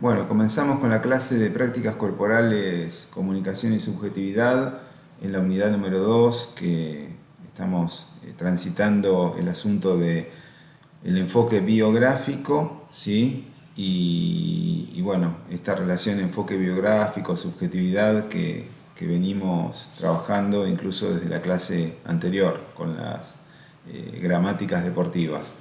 Bueno, comenzamos con la clase de prácticas corporales, comunicación y subjetividad en la unidad número 2, que estamos transitando el asunto de el enfoque biográfico, ¿sí? Y bueno, esta relación enfoque biográfico, subjetividad que venimos trabajando incluso desde la clase anterior con las gramáticas deportivas.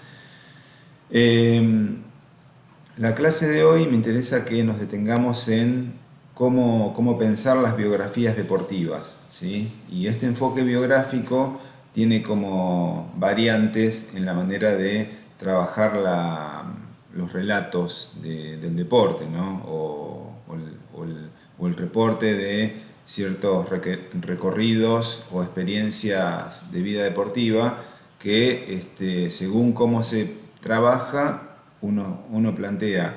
La clase de hoy me interesa que nos detengamos en cómo pensar las biografías deportivas, ¿sí? Y este enfoque biográfico tiene como variantes en la manera de trabajar los relatos del deporte, ¿no? O el reporte de ciertos recorridos o experiencias de vida deportiva que según cómo se trabaja, uno plantea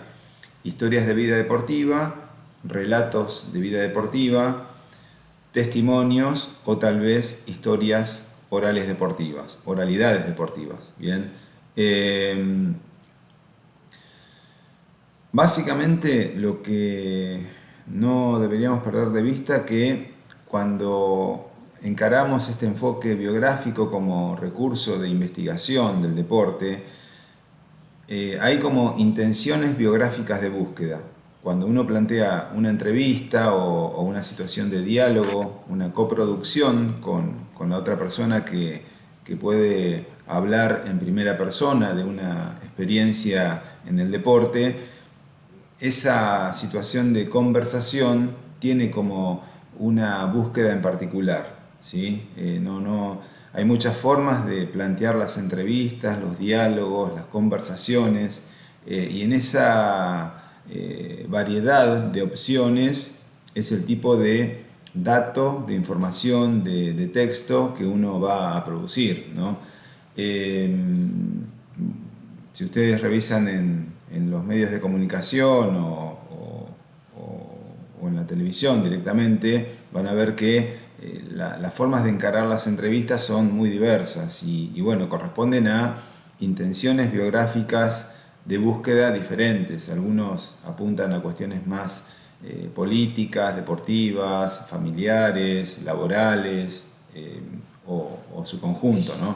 historias de vida deportiva, relatos de vida deportiva, testimonios o tal vez historias orales deportivas, oralidades deportivas. Bien. Básicamente lo que no deberíamos perder de vista que cuando encaramos este enfoque biográfico como recurso de investigación del deporte, hay como intenciones biográficas de búsqueda. Cuando uno plantea una entrevista o una situación de diálogo, una coproducción con la otra persona que puede hablar en primera persona de una experiencia en el deporte, esa situación de conversación tiene como una búsqueda en particular, ¿sí? Hay muchas formas de plantear las entrevistas, los diálogos, las conversaciones, y en esa variedad de opciones es el tipo de dato, de información, de texto que uno va a producir, ¿no? Si ustedes revisan en los medios de comunicación o en la televisión directamente, van a ver que las formas de encarar las entrevistas son muy diversas y bueno, corresponden a intenciones biográficas de búsqueda diferentes. Algunos apuntan a cuestiones más políticas, deportivas, familiares, laborales, o su conjunto, ¿no?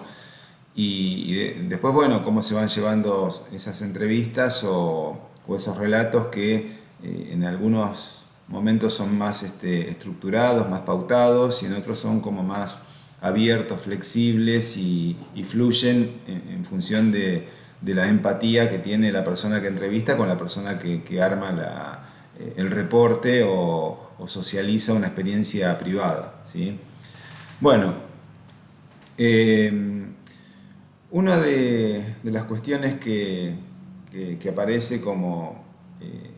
Después, bueno, cómo se van llevando esas entrevistas o esos relatos que en algunos momentos son más estructurados, más pautados, y en otros son como más abiertos, flexibles y fluyen en función de la empatía que tiene la persona que entrevista con la persona que arma el reporte o socializa una experiencia privada, ¿sí? Bueno, una de las cuestiones que aparece como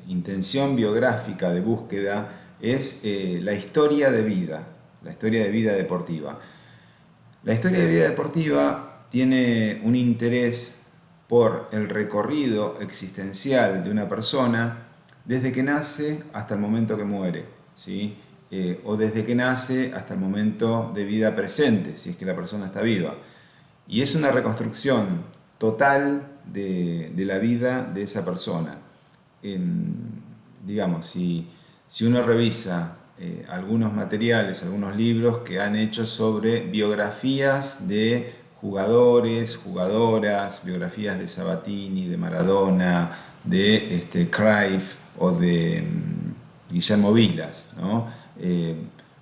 intención biográfica de búsqueda es la historia de vida deportiva. La historia de vida deportiva tiene un interés por el recorrido existencial de una persona desde que nace hasta el momento que muere, ¿sí? O desde que nace hasta el momento de vida presente, si es que la persona está viva. Y es una reconstrucción total de la vida de esa persona. Digamos, si uno revisa algunos materiales, algunos libros que han hecho sobre biografías de jugadores, jugadoras, biografías de Sabatini, de Maradona, de Cruyff o de Guillermo Vilas, ¿no?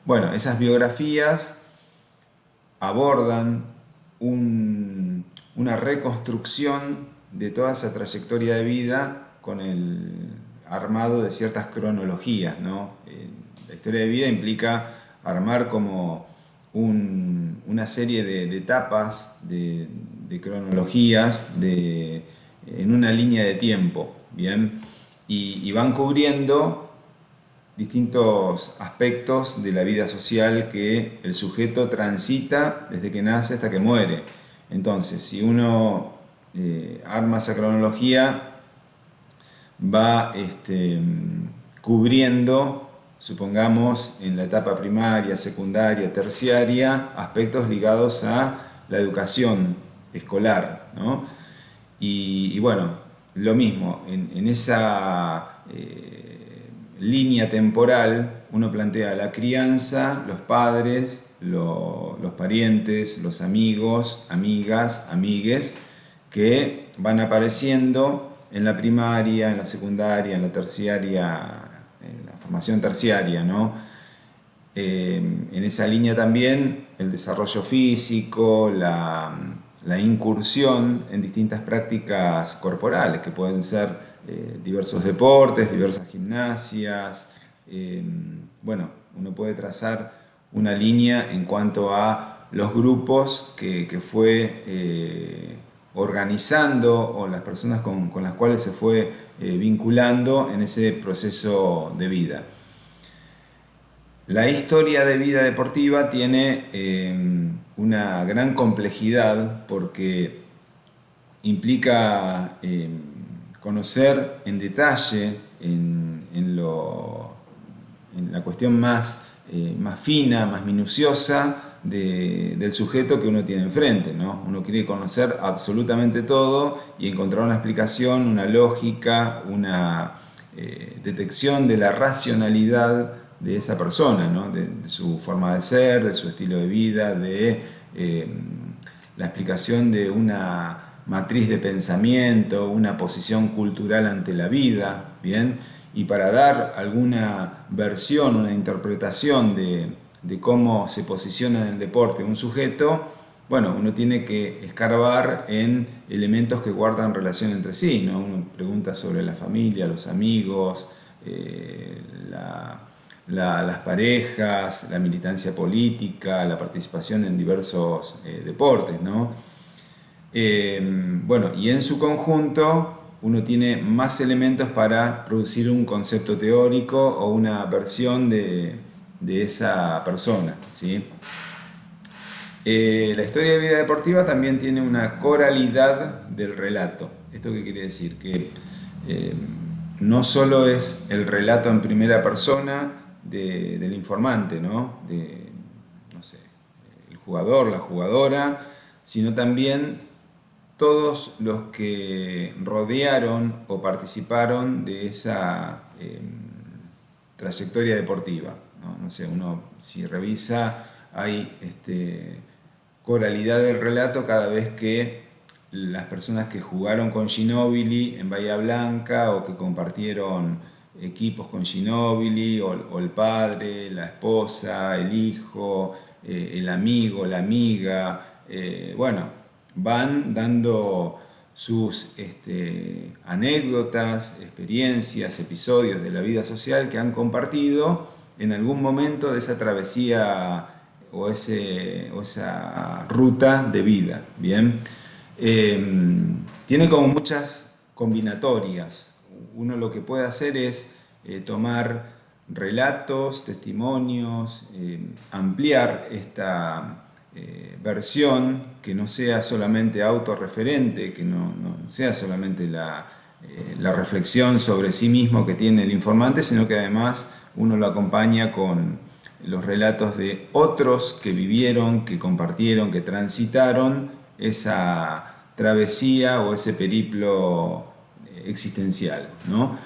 Bueno, esas biografías abordan una reconstrucción de toda esa trayectoria de vida con el armado de ciertas cronologías, ¿no? La historia de vida implica armar como una serie de etapas, de cronologías en una línea de tiempo, ¿bien? Y van cubriendo distintos aspectos de la vida social que el sujeto transita desde que nace hasta que muere. Entonces, si uno arma esa cronología, va cubriendo, supongamos, en la etapa primaria, secundaria, terciaria, aspectos ligados a la educación escolar, ¿no? Y bueno, lo mismo, en esa línea temporal uno plantea la crianza, los padres, los parientes, los amigos, amigas, amigues, que van apareciendo en la primaria, en la secundaria, en la terciaria, en la formación terciaria, ¿no? En esa línea también el desarrollo físico, la incursión en distintas prácticas corporales, que pueden ser diversos deportes, diversas gimnasias. Bueno, uno puede trazar una línea en cuanto a los grupos que fue organizando, o las personas con las cuales se fue vinculando en ese proceso de vida. La historia de vida deportiva tiene una gran complejidad porque implica conocer en detalle, en la cuestión más fina, más minuciosa del sujeto que uno tiene enfrente, ¿no? Uno quiere conocer absolutamente todo y encontrar una explicación, una lógica, una detección de la racionalidad de esa persona, ¿no? De su forma de ser, de su estilo de vida, de la explicación de una matriz de pensamiento, una posición cultural ante la vida, ¿bien? Y para dar alguna versión, una interpretación de cómo se posiciona en el deporte un sujeto, bueno, uno tiene que escarbar en elementos que guardan relación entre sí, ¿no? Uno pregunta sobre la familia, los amigos, las parejas, la militancia política, la participación en diversos deportes, ¿no? Bueno, y en su conjunto uno tiene más elementos para producir un concepto teórico o una versión de esa persona, ¿sí? La historia de vida deportiva también tiene una coralidad del relato. ¿Esto qué quiere decir? Que no solo es el relato en primera persona del informante, ¿no? No sé, el jugador, la jugadora, sino también todos los que rodearon o participaron de esa trayectoria deportiva, ¿no? No sé, uno si revisa, hay coralidad del relato cada vez que las personas que jugaron con Ginóbili en Bahía Blanca o que compartieron equipos con Ginóbili, o el padre, la esposa, el hijo, el amigo, la amiga, bueno, van dando sus anécdotas, experiencias, episodios de la vida social que han compartido en algún momento de esa travesía o esa ruta de vida. Bien, tiene como muchas combinatorias. Uno lo que puede hacer es tomar relatos, testimonios, ampliar esta versión, que no sea solamente autorreferente, que no sea solamente la reflexión sobre sí mismo que tiene el informante, sino que además uno lo acompaña con los relatos de otros que vivieron, que compartieron, que transitaron esa travesía o ese periplo existencial, ¿no?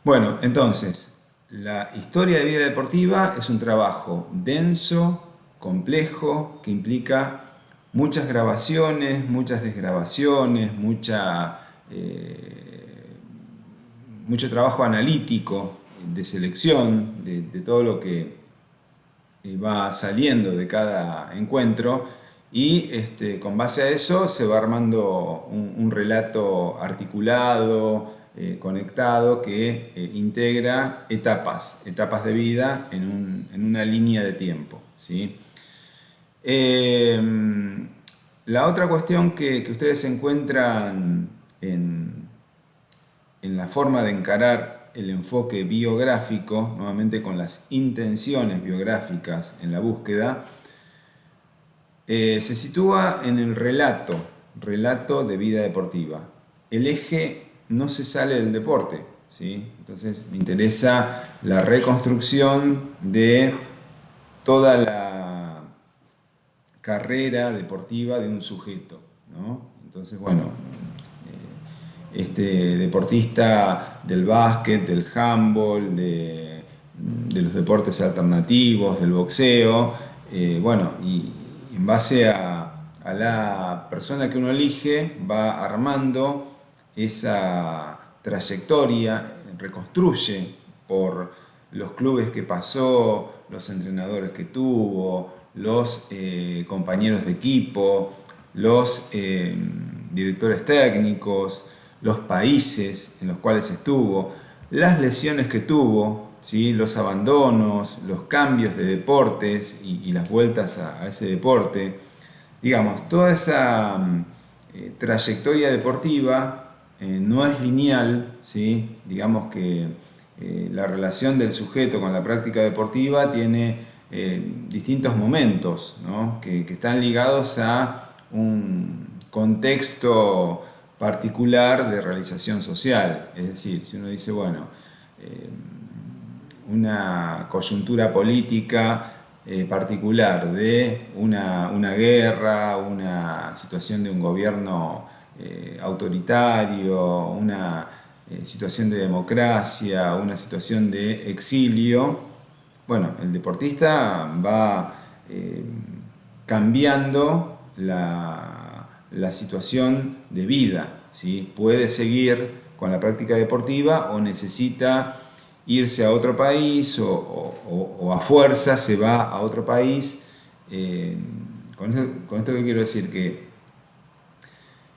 Bueno, entonces, la historia de vida deportiva es un trabajo denso, complejo, que implica muchas grabaciones, muchas desgrabaciones, mucho trabajo analítico, de selección, de todo lo que va saliendo de cada encuentro, y con base a eso se va armando un relato articulado, conectado, que integra etapas de vida en una línea de tiempo, ¿sí? La otra cuestión que ustedes encuentran en la forma de encarar el enfoque biográfico, nuevamente con las intenciones biográficas en la búsqueda, se sitúa en el relato de vida deportiva. El eje no se sale del deporte, ¿sí? Entonces me interesa la reconstrucción de toda la carrera deportiva de un sujeto, ¿no? Entonces, bueno, deportista del básquet, del handball, de los deportes alternativos, del boxeo. Bueno, y en base a la persona que uno elige va armando esa trayectoria, reconstruye por los clubes que pasó, los entrenadores que tuvo, los compañeros de equipo, los directores técnicos, los países en los cuales estuvo, las lesiones que tuvo, ¿sí? Los abandonos, los cambios de deportes y las vueltas a ese deporte. Digamos, toda esa trayectoria deportiva no es lineal, ¿sí? Digamos que la relación del sujeto con la práctica deportiva tiene distintos momentos, ¿no? que están ligados a un contexto particular de realización social. Es decir, si uno dice, bueno, una coyuntura política particular de una guerra, una situación de un gobierno autoritario, una situación de democracia, una situación de exilio, bueno, el deportista va cambiando la situación de vida, ¿sí? Puede seguir con la práctica deportiva o necesita irse a otro país o a fuerza se va a otro país. Con esto que quiero decir que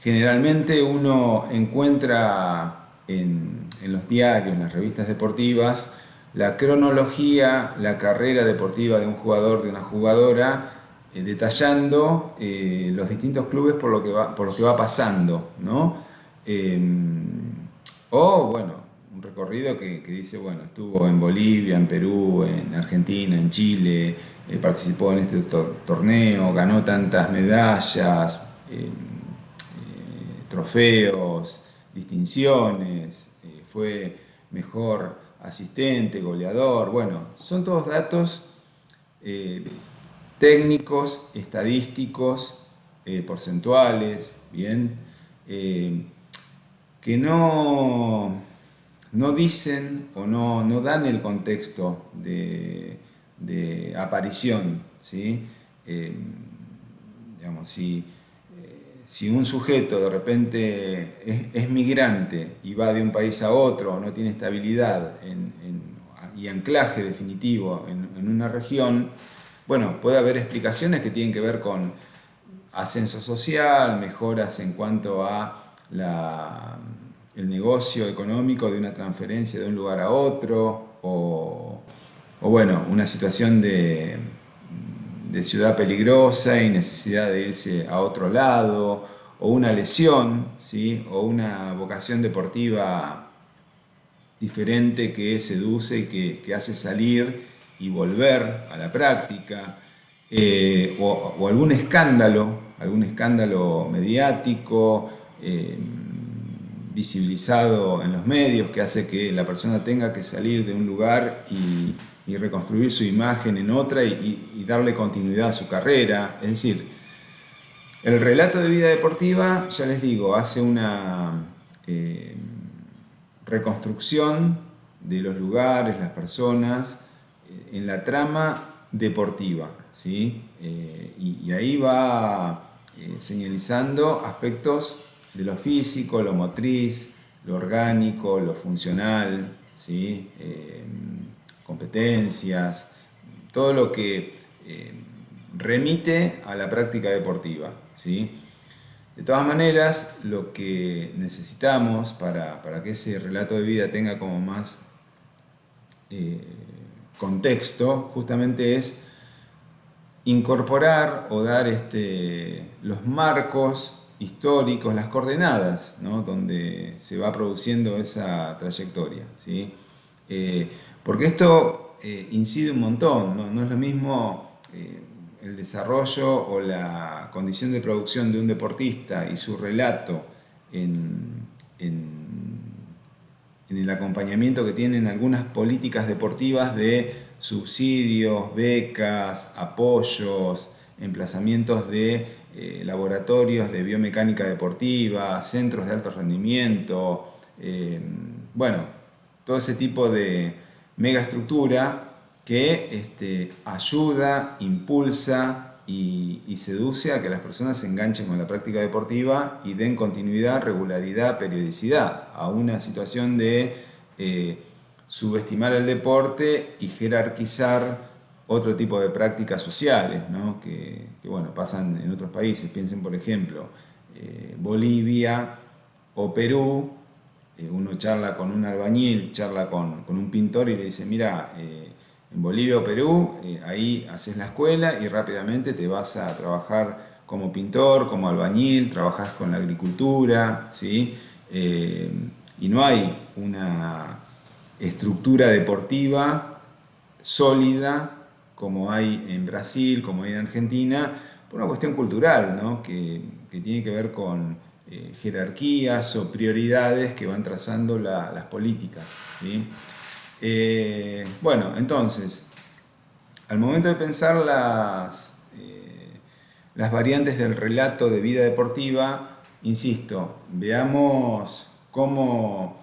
generalmente uno encuentra en los diarios, en las revistas deportivas, la cronología, la carrera deportiva de un jugador, de una jugadora, detallando los distintos clubes por lo que va pasando, ¿no? O, bueno, un recorrido que dice, bueno, estuvo en Bolivia, en Perú, en Argentina, en Chile, participó en este torneo, ganó tantas medallas, trofeos, distinciones, fue mejor asistente, goleador. Bueno, son todos datos técnicos, estadísticos, porcentuales, bien, que no dicen o no dan el contexto de aparición, ¿sí? Digamos, si un sujeto de repente es migrante y va de un país a otro, no tiene estabilidad y anclaje definitivo en una región, bueno, puede haber explicaciones que tienen que ver con ascenso social, mejoras en cuanto a el negocio económico de una transferencia de un lugar a otro, o bueno, una situación de ciudad peligrosa y necesidad de irse a otro lado, o una lesión, ¿sí? O una vocación deportiva diferente que seduce y que hace salir y volver a la práctica, o algún escándalo mediático, visibilizado en los medios, que hace que la persona tenga que salir de un lugar y reconstruir su imagen en otra y darle continuidad a su carrera. Es decir, el relato de vida deportiva, ya les digo, hace una reconstrucción de los lugares, las personas, en la trama deportiva, ¿sí? Y ahí va señalizando aspectos de lo físico, lo motriz, lo orgánico, lo funcional, ¿sí? Competencias, todo lo que remite a la práctica deportiva, ¿sí? De todas maneras, lo que necesitamos para que ese relato de vida tenga como más contexto, justamente es incorporar o dar los marcos históricos, las coordenadas, ¿no? Donde se va produciendo esa trayectoria, ¿sí? Porque esto incide un montón, ¿no? No es lo mismo el desarrollo o la condición de producción de un deportista y su relato en el acompañamiento que tienen algunas políticas deportivas de subsidios, becas, apoyos, emplazamientos de laboratorios de biomecánica deportiva, centros de alto rendimiento, bueno, todo ese tipo de megaestructura que ayuda, impulsa y seduce a que las personas se enganchen con la práctica deportiva y den continuidad, regularidad, periodicidad a una situación de subestimar el deporte y jerarquizar otro tipo de prácticas sociales, ¿no? que, bueno, pasan en otros países. Piensen, por ejemplo, Bolivia o Perú. Uno charla con un albañil, charla con un pintor y le dice, mira, en Bolivia o Perú, ahí haces la escuela y rápidamente te vas a trabajar como pintor, como albañil, trabajas con la agricultura, ¿sí? Y no hay una estructura deportiva sólida como hay en Brasil, como hay en Argentina, por una cuestión cultural, ¿no? que tiene que ver con jerarquías o prioridades que van trazando las políticas, ¿sí? Bueno, entonces, al momento de pensar las variantes del relato de vida deportiva, insisto, veamos cómo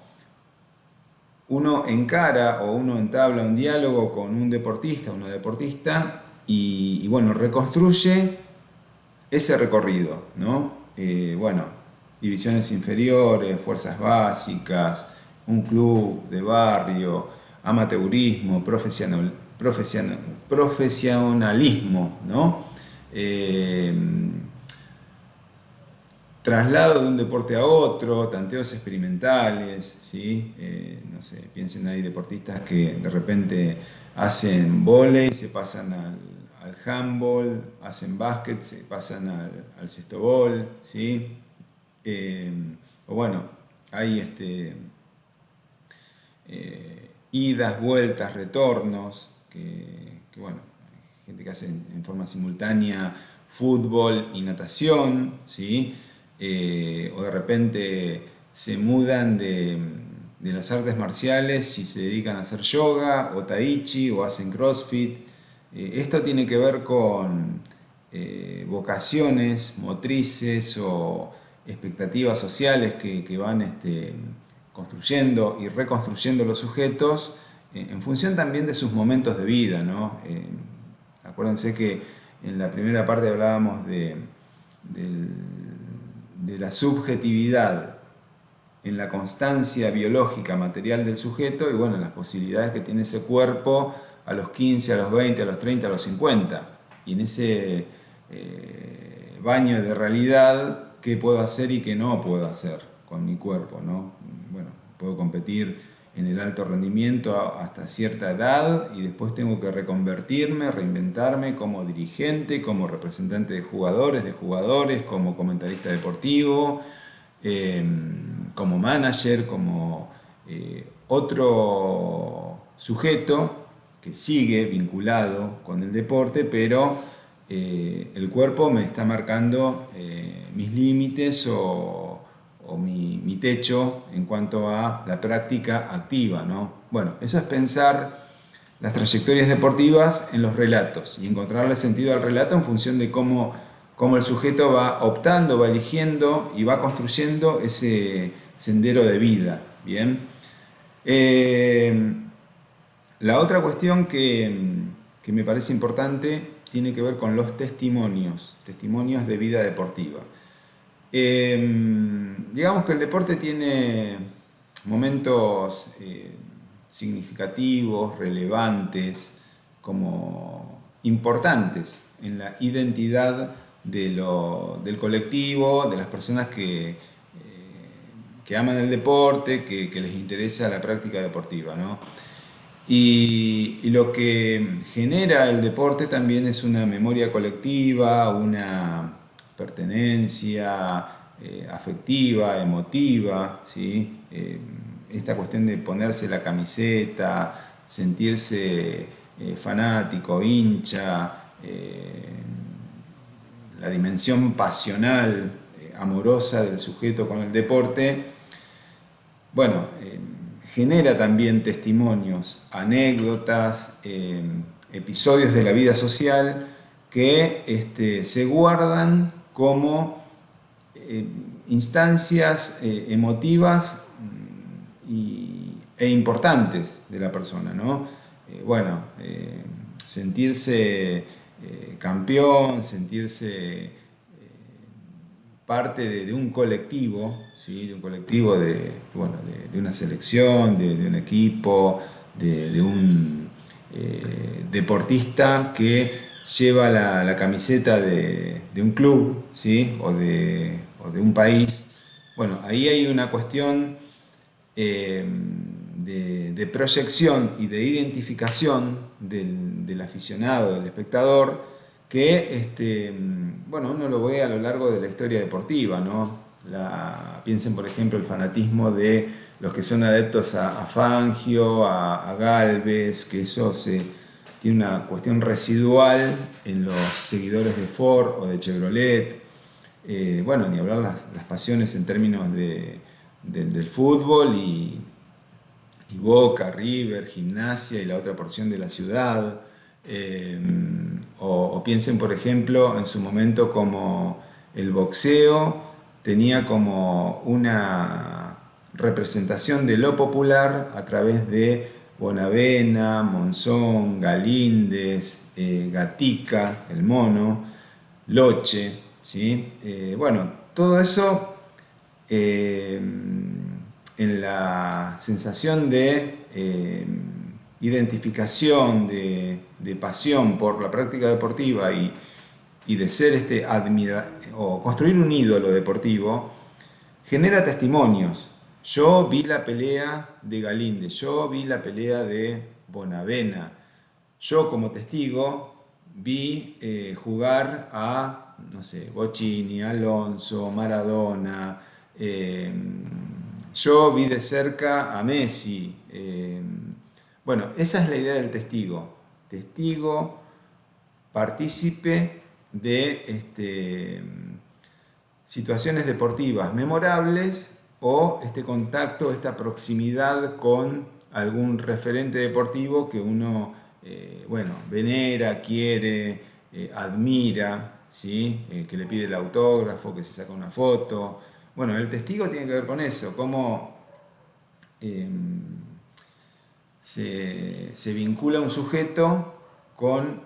uno encara o uno entabla un diálogo con un deportista, una deportista, y bueno, reconstruye ese recorrido, ¿no? Bueno, divisiones inferiores, fuerzas básicas, un club de barrio, amateurismo, profesionalismo, ¿no? Traslado de un deporte a otro, tanteos experimentales, ¿sí? No sé, piensen, hay deportistas que de repente hacen vóley, se pasan al handball, hacen básquet, se pasan al cestobol, ¿sí? O bueno, hay idas, vueltas, retornos, que bueno, hay gente que hace en forma simultánea fútbol y natación, ¿sí? O de repente se mudan de las artes marciales y se dedican a hacer yoga o tai chi o hacen crossfit. Esto tiene que ver con vocaciones motrices o expectativas sociales que van construyendo y reconstruyendo los sujetos en función también de sus momentos de vida, ¿no? Acuérdense que en la primera parte hablábamos de la subjetividad en la constancia biológica material del sujeto y bueno, las posibilidades que tiene ese cuerpo a los 15, a los 20, a los 30, a los 50. Y en ese baño de realidad, ¿qué puedo hacer y qué no puedo hacer con mi cuerpo, ¿no? Bueno, puedo competir en el alto rendimiento hasta cierta edad y después tengo que reconvertirme, reinventarme como dirigente, como representante de jugadores, como comentarista deportivo, como manager, como otro sujeto que sigue vinculado con el deporte, pero el cuerpo me está marcando mis límites o mi techo en cuanto a la práctica activa, ¿no? Bueno, eso es pensar las trayectorias deportivas en los relatos y encontrarle sentido al relato en función de cómo el sujeto va optando, va eligiendo y va construyendo ese sendero de vida, ¿bien? La otra cuestión que me parece importante tiene que ver con los testimonios de vida deportiva. Digamos que el deporte tiene momentos significativos, relevantes, como importantes en la identidad del colectivo, de las personas que aman el deporte, que les interesa la práctica deportiva, ¿no? Y lo que genera el deporte también es una memoria colectiva, una pertenencia afectiva, emotiva, ¿sí? Esta cuestión de ponerse la camiseta, sentirse fanático, hincha, la dimensión pasional, amorosa del sujeto con el deporte, bueno, genera también testimonios, anécdotas, episodios de la vida social que se guardan como instancias emotivas e importantes de la persona, ¿no? Sentirse campeón, sentirse parte de un colectivo, ¿sí? De un colectivo de una selección, de un equipo, de un deportista que lleva la camiseta de un club, ¿sí? O de un país. Bueno, ahí hay una cuestión de proyección y de identificación del aficionado, del espectador, que uno lo ve a lo largo de la historia deportiva, ¿no? Piensen, por ejemplo, el fanatismo de los que son adeptos a Fangio, a Gálvez, que eso tiene una cuestión residual en los seguidores de Ford o de Chevrolet. Ni hablar las pasiones en términos del fútbol y Boca, River, Gimnasia y la otra porción de la ciudad. O piensen, por ejemplo, en su momento como el boxeo tenía como una representación de lo popular a través de Bonavena, Monzón, Galíndez, Gatica, el Mono, Loche, ¿sí? Todo eso en la sensación de identificación, de pasión por la práctica deportiva y de ser o construir un ídolo deportivo, genera testimonios. Yo vi la pelea de Galíndez, yo vi la pelea de Bonavena, yo como testigo vi jugar a, no sé, Bocini, Alonso, Maradona, yo vi de cerca a Messi. Esa es la idea del testigo. Testigo, partícipe de situaciones deportivas memorables o este contacto, esta proximidad con algún referente deportivo que uno venera, quiere, admira, ¿sí? Que le pide el autógrafo, que se saca una foto. El testigo tiene que ver con eso, cómo se vincula un sujeto con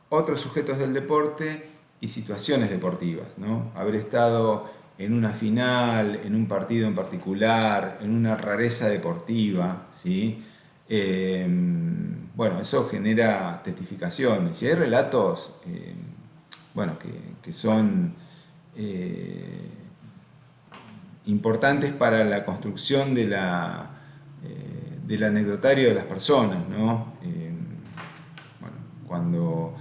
otros sujetos del deporte y situaciones deportivas, ¿no? Haber estado en una final, en un partido en particular, en una rareza deportiva, ¿sí? Eso genera testificaciones. Y hay relatos que son importantes para la construcción del anecdotario de las personas, ¿no? Cuando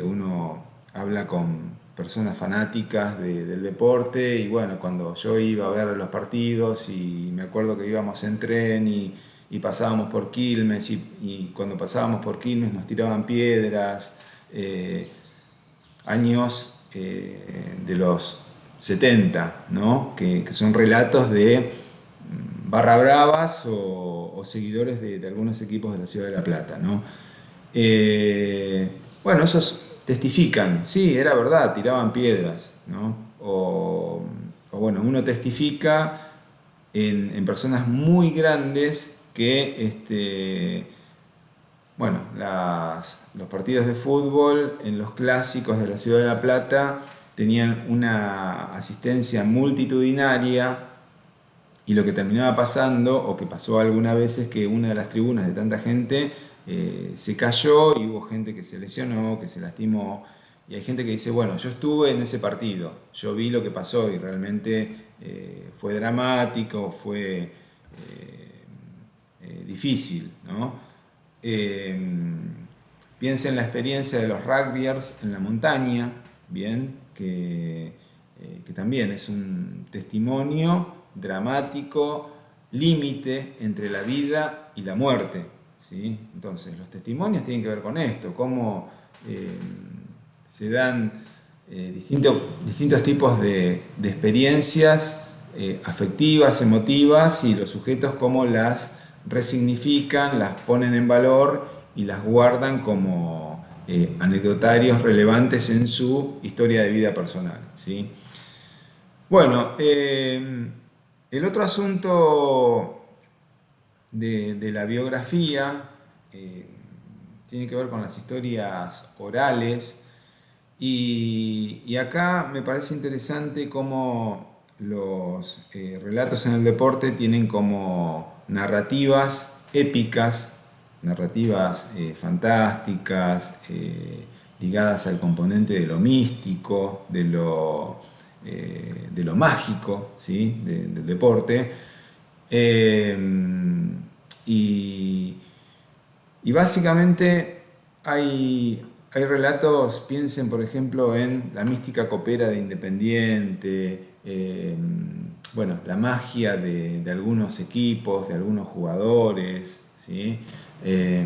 uno habla con personas fanáticas del deporte y cuando yo iba a ver los partidos y me acuerdo que íbamos en tren y pasábamos por Quilmes y cuando pasábamos por Quilmes nos tiraban piedras, años de los 70, ¿no? Que son relatos de barra bravas o seguidores de algunos equipos de la ciudad de La Plata, ¿no? Esos testifican, sí, era verdad, tiraban piedras, ¿no? Uno testifica en personas muy grandes que los partidos de fútbol en los clásicos de la ciudad de La Plata tenían una asistencia multitudinaria y lo que terminaba pasando, o que pasó alguna vez, es que una de las tribunas de tanta gente se cayó y hubo gente que se lesionó, que se lastimó, y hay gente que dice, yo estuve en ese partido, yo vi lo que pasó y realmente fue dramático, fue difícil, ¿no? Piensa en la experiencia de los rugbyers en la montaña, bien, que también es un testimonio dramático, límite entre la vida y la muerte, ¿sí? Entonces, los testimonios tienen que ver con esto, cómo se dan distintos tipos de experiencias afectivas, emotivas, y los sujetos cómo las resignifican, las ponen en valor y las guardan como anecdotarios relevantes en su historia de vida personal, ¿sí? Bueno, el otro asunto de la biografía tiene que ver con las historias orales y acá me parece interesante cómo los relatos en el deporte tienen como narrativas épicas, narrativas fantásticas, ligadas al componente de lo místico, de lo mágico, ¿sí? Del deporte. Eh, y, y básicamente hay relatos, piensen por ejemplo en la mística copera de Independiente, bueno, la magia de algunos equipos, de algunos jugadores, ¿sí? Eh,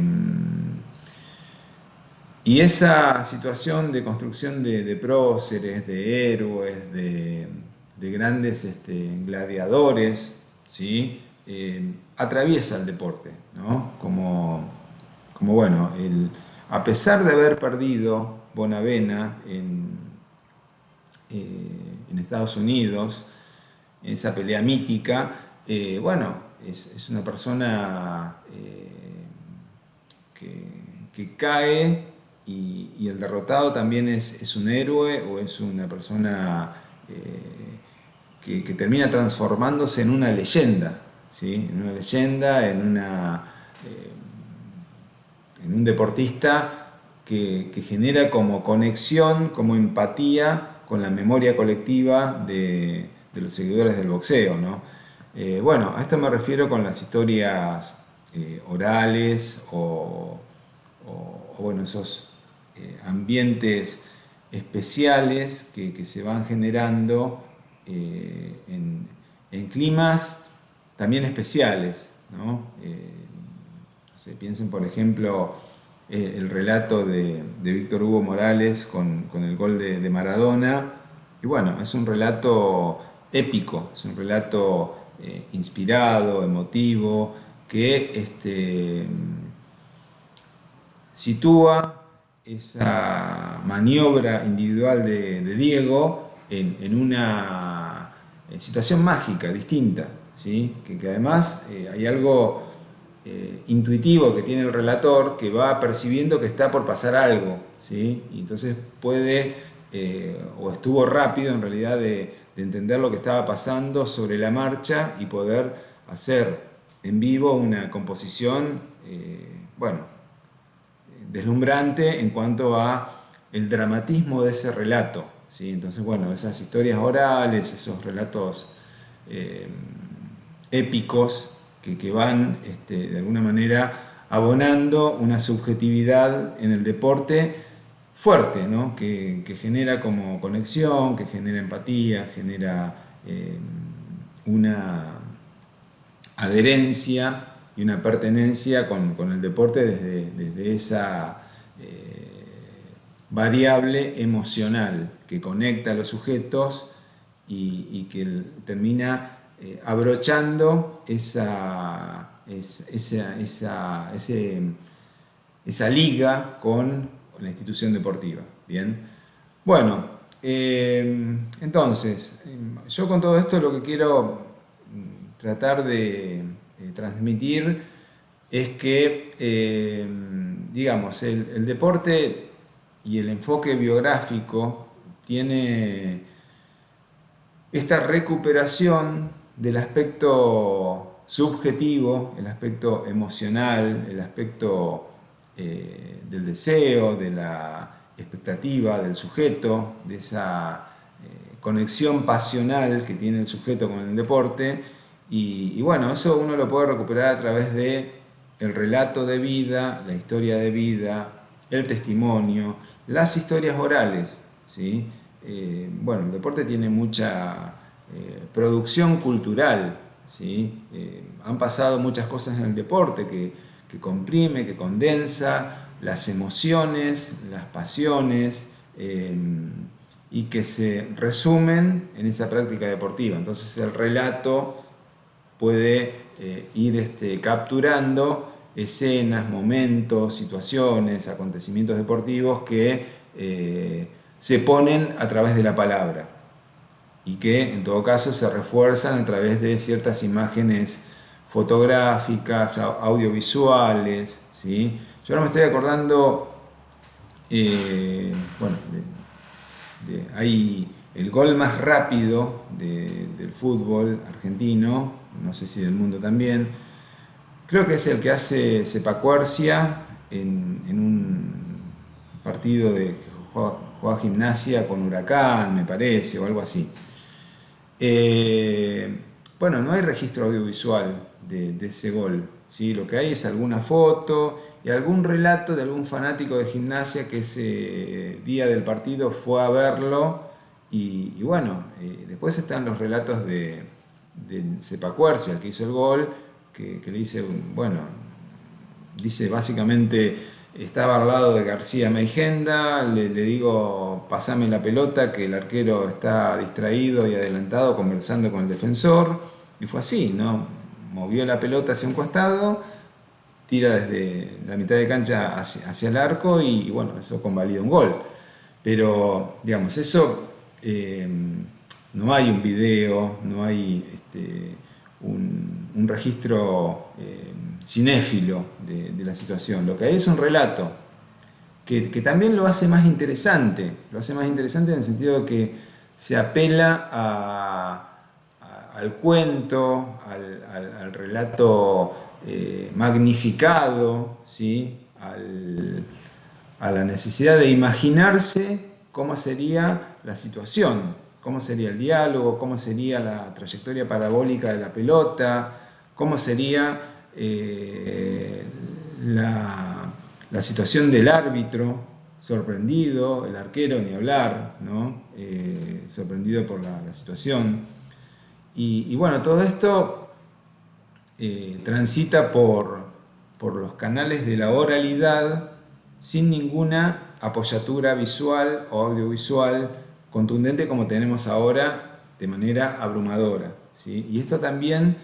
y esa situación de construcción de próceres, de héroes, de grandes gladiadores, ¿sí? Atraviesa el deporte, ¿no? Como bueno, a pesar de haber perdido Bonavena en Estados Unidos, en esa pelea mítica, bueno, es una persona que cae y el derrotado también es un héroe o es una persona que termina transformándose en una leyenda, ¿sí? En una leyenda, en un deportista que genera como conexión, como empatía con la memoria colectiva de los seguidores del boxeo, ¿no? Bueno, a esto me refiero con las historias orales o bueno, esos ambientes especiales que se van generando en climas también especiales, ¿no? No sé, piensen por ejemplo el relato de Víctor Hugo Morales con el gol de Maradona, y bueno, es un relato épico, es un relato inspirado, emotivo, que sitúa esa maniobra individual de Diego en una situación mágica, distinta, ¿sí? Que además hay algo intuitivo que tiene el relator que va percibiendo que está por pasar algo, ¿sí? Y entonces puede, o estuvo rápido en realidad de entender lo que estaba pasando sobre la marcha y poder hacer en vivo una composición, bueno, deslumbrante en cuanto a el dramatismo de ese relato, ¿sí? Entonces, bueno, esas historias orales, esos relatos épicos que van de alguna manera abonando una subjetividad en el deporte fuerte, ¿no? Que genera como conexión, que genera empatía, genera una adherencia y una pertenencia con el deporte desde esa variable emocional que conecta a los sujetos y que termina abrochando esa liga con la institución deportiva. Bien, bueno, entonces, yo con todo esto lo que quiero tratar de transmitir es que, digamos, el deporte y el enfoque biográfico tiene esta recuperación del aspecto subjetivo, el aspecto emocional, el aspecto del deseo, de la expectativa del sujeto, de esa conexión pasional que tiene el sujeto con el deporte. Y bueno, eso uno lo puede recuperar a través de el relato de vida, la historia de vida, el testimonio, las historias orales, ¿sí? Bueno, el deporte tiene mucha producción cultural, ¿sí? Han pasado muchas cosas en el deporte que comprime, que condensa las emociones, las pasiones, y que se resumen en esa práctica deportiva. Entonces el relato puede ir capturando escenas, momentos, situaciones, acontecimientos deportivos que se ponen a través de la palabra y que en todo caso se refuerzan a través de ciertas imágenes fotográficas, audiovisuales, ¿sí? Yo ahora me estoy acordando, bueno, hay el gol más rápido del fútbol argentino, no sé si del mundo también, creo que es el que hace Sepacuercia en un partido que juega Gimnasia con Huracán, me parece, o algo así. Bueno, no hay registro audiovisual de ese gol, ¿sí? Lo que hay es alguna foto y algún relato de algún fanático de Gimnasia que ese día del partido fue a verlo y bueno, después están los relatos de Sepacuercia, el que hizo el gol, que le dice, bueno, dice básicamente, estaba al lado de García Meigenda, le digo, pasame la pelota, que el arquero está distraído y adelantado conversando con el defensor, y fue así, ¿no? Movió la pelota hacia un costado, tira desde la mitad de cancha hacia el arco y bueno, eso convalida un gol. Pero, digamos, eso no hay un video, no hay un registro cinéfilo de la situación. Lo que hay es un relato que también lo hace más interesante. Lo hace más interesante en el sentido de que se apela al cuento, al relato magnificado, ¿sí? A la necesidad de imaginarse cómo sería la situación, cómo sería el diálogo, cómo sería la trayectoria parabólica de la pelota, cómo sería la situación del árbitro, sorprendido, el arquero ni hablar, ¿no? Sorprendido por la situación. Y bueno, todo esto transita por los canales de la oralidad sin ninguna apoyatura visual o audiovisual contundente como tenemos ahora de manera abrumadora, ¿sí? Y esto también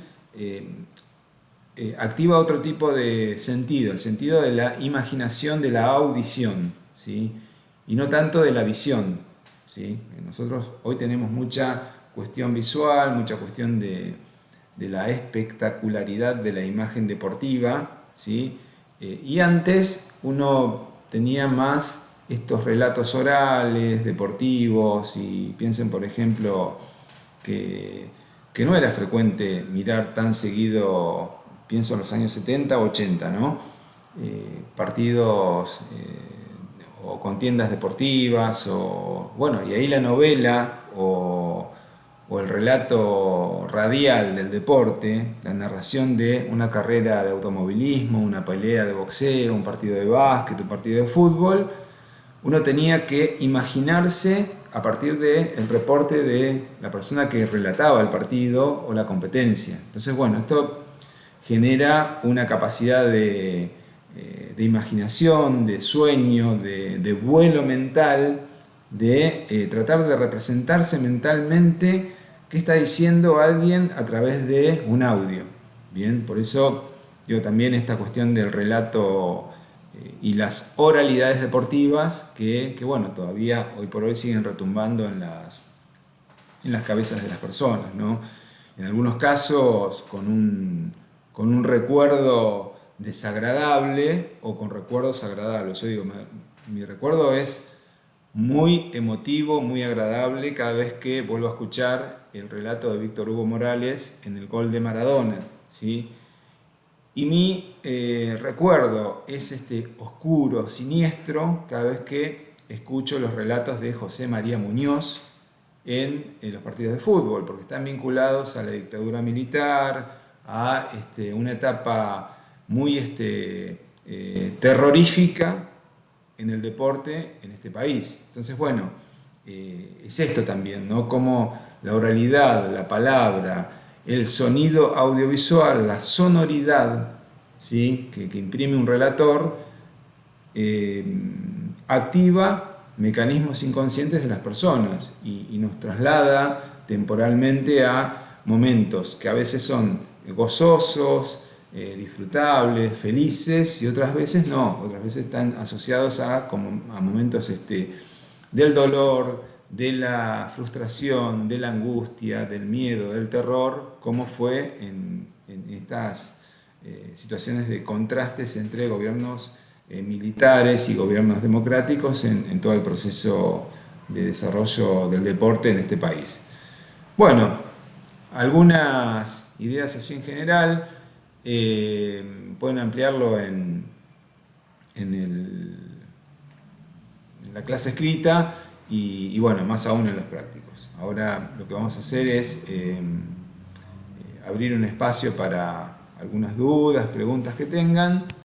activa otro tipo de sentido, el sentido de la imaginación, de la audición, ¿sí? Y no tanto de la visión, ¿sí? Nosotros hoy tenemos mucha cuestión visual, mucha cuestión de la espectacularidad de la imagen deportiva, ¿sí? Y antes uno tenía más estos relatos orales, deportivos, y piensen por ejemplo que no era frecuente mirar tan seguido, pienso en los años 70 o 80, ¿no? Partidos o contiendas deportivas, o bueno, y ahí la novela o el relato radial del deporte, la narración de una carrera de automovilismo, una pelea de boxeo, un partido de básquet, un partido de fútbol, uno tenía que imaginarse a partir del reporte de la persona que relataba el partido o la competencia. Entonces, bueno, esto genera una capacidad de imaginación, de sueño, de vuelo mental, de tratar de representarse mentalmente qué está diciendo alguien a través de un audio. Bien, por eso digo también esta cuestión del relato y las oralidades deportivas que bueno, todavía hoy por hoy siguen retumbando en las cabezas de las personas, ¿no? En algunos casos con un recuerdo desagradable o con recuerdos agradables. Yo digo, mi recuerdo es muy emotivo, muy agradable cada vez que vuelvo a escuchar el relato de Víctor Hugo Morales en el gol de Maradona, ¿sí? Y mi recuerdo es oscuro, siniestro, cada vez que escucho los relatos de José María Muñoz en los partidos de fútbol, porque están vinculados a la dictadura militar, a una etapa muy terrorífica en el deporte en este país. Entonces, bueno, es esto también, ¿no? Como la oralidad, la palabra, el sonido audiovisual, la sonoridad, ¿sí? que imprime un relator, activa mecanismos inconscientes de las personas y nos traslada temporalmente a momentos que a veces son gozosos, disfrutables, felices, y otras veces no, otras veces están asociados a momentos del dolor, de la frustración, de la angustia, del miedo, del terror, como fue en estas situaciones de contrastes entre gobiernos militares y gobiernos democráticos en todo el proceso de desarrollo del deporte en este país. Bueno, algunas ideas así en general, pueden ampliarlo en en la clase escrita y bueno, más aún en los prácticos. Ahora lo que vamos a hacer es abrir un espacio para algunas dudas, preguntas que tengan